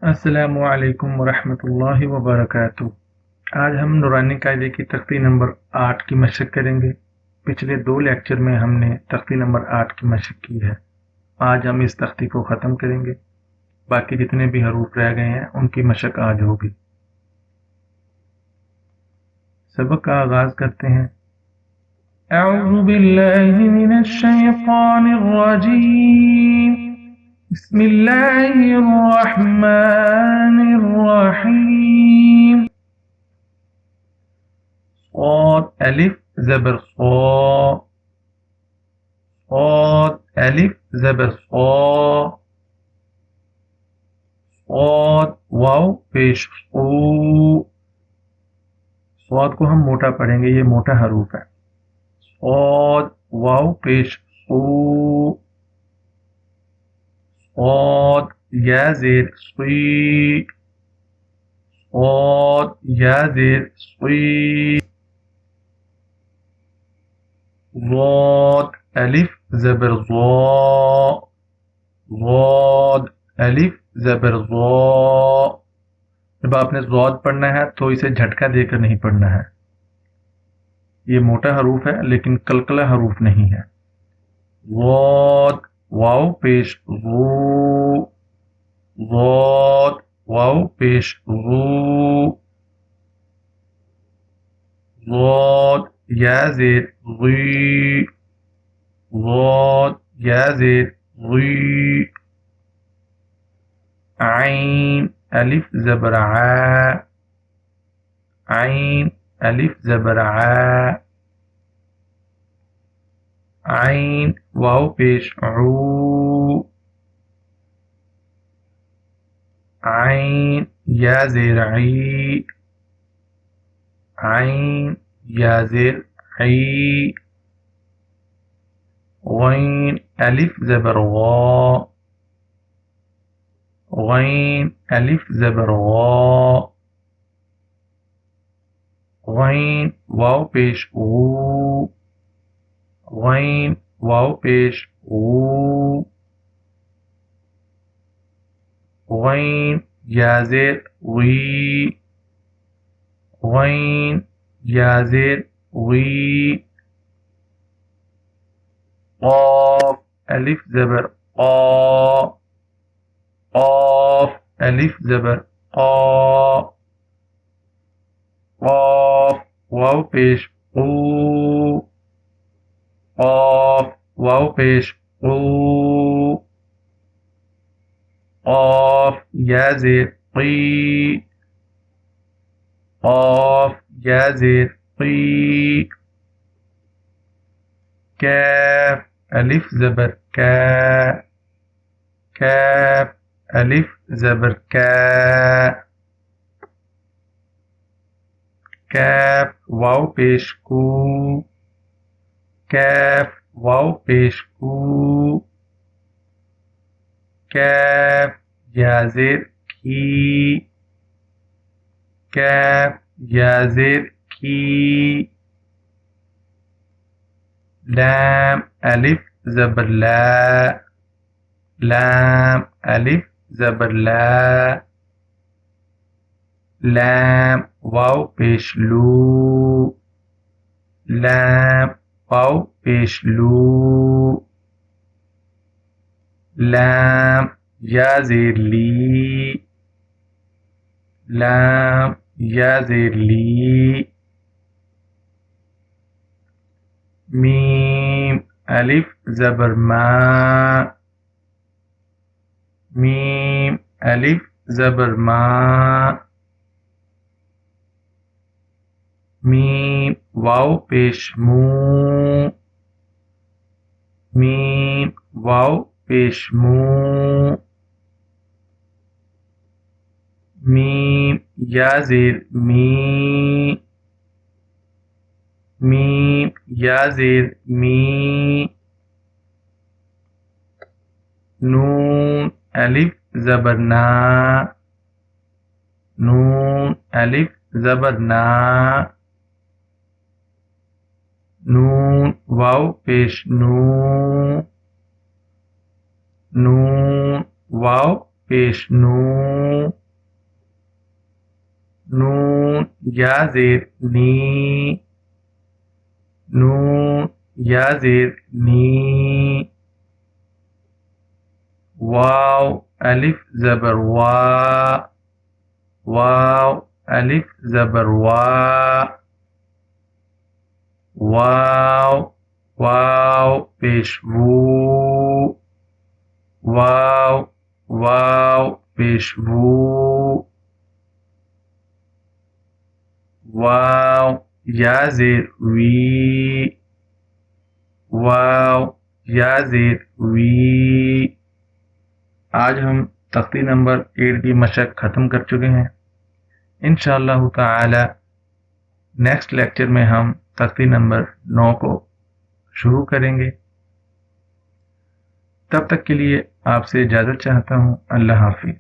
अस्सलामु अलैकुम वरहमतुल्लाहि वबरकातुह। आज हम नूरानी कायदे की तख्ती नंबर 8 की मशक करेंगे। पिछले 2 लेक्चर में हमने तख्ती नंबर 8 की मशक की है। आज हम इस तख्ती को ख़त्म करेंगे। बाकी जितने भी हरूफ रह गए हैं उनकी मशक आज होगी। सबक का आगाज करते हैं। अऊज़ु बिल्लाहि मिनश शैतानिर रजीम। बिस्मिल्लाहिर रहमानिर रहीम। صاد ألف زبر صا صاد ألف زبر صا صاد वाव पेश ओ। स्वाद को हम मोटा पढ़ेंगे, ये मोटा हरूफ है। स्वाद वाव पेश ओ। स्वाद या जेर सुई। स्वाद या जेर सुई। ضاد ألف زبر ضاء ضاد अलिफ जबर ज़ा। जब आपने ज़ाद पढ़ना है तो इसे झटका देकर नहीं पढ़ना है। ये मोटा हरूफ है लेकिन कलकला हरूफ नहीं है। ज़ाद वाव पेश ज़ू। ज़ाद वाव पेश ज़ू। ज़ाद या ज़ेर ज़ी। ज़ाद या ज़ेर ज़ी। عين ألف زبر عاء عين ألف زبر عاء عين واو पेश عو عين या زير عي عين या زير عي غين ألف زبر غاء غين ألف زبر غاء غين واو पेश غو غين واو पेश غو غين या زير غي غين या زير غي قاف ألف زبر قا قاف ألف زبر قا قاف واو पेश قو قاف واو पेश قو قاف या زير قي قاف या زير قي كاف ألف زبر كا كاف ألف زبر كا كاف واو पेश कू كاف واو पेश कू كاف या زير की كاف या زير की لام ألف زبر لا لام ألف زبر لا لام واو पेश लू لام واو पेश लू لام या زير ली لام या زير ली ميم ألف زبر ما ميم ألف زبر ما ميم واو पेश مو ميم واو पेश مو ميم या زير मी ميم या زير मी नून ألف زبر نا नून ألف زبر نا नून वाव पेश नू नून वाव पेश नू, नून या ज़ेर नी, नून या ज़ेर नी। वाव अलिफ ज़बर वा, वाव अलिफ ज़बर वा। वाव, वाव पेश वू, वाव, वाव पेश वू। वाव या ज़ेर वी, वाव या ज़ेर वी। आज हम तख्ती नंबर 8 की मशक ख़त्म कर चुके हैं। इंशाअल्लाह ताला नेक्स्ट लेक्चर में हम तख्ती नंबर 9 को शुरू करेंगे। तब तक के लिए आपसे इजाज़त चाहता हूँ। अल्लाह हाफिज़।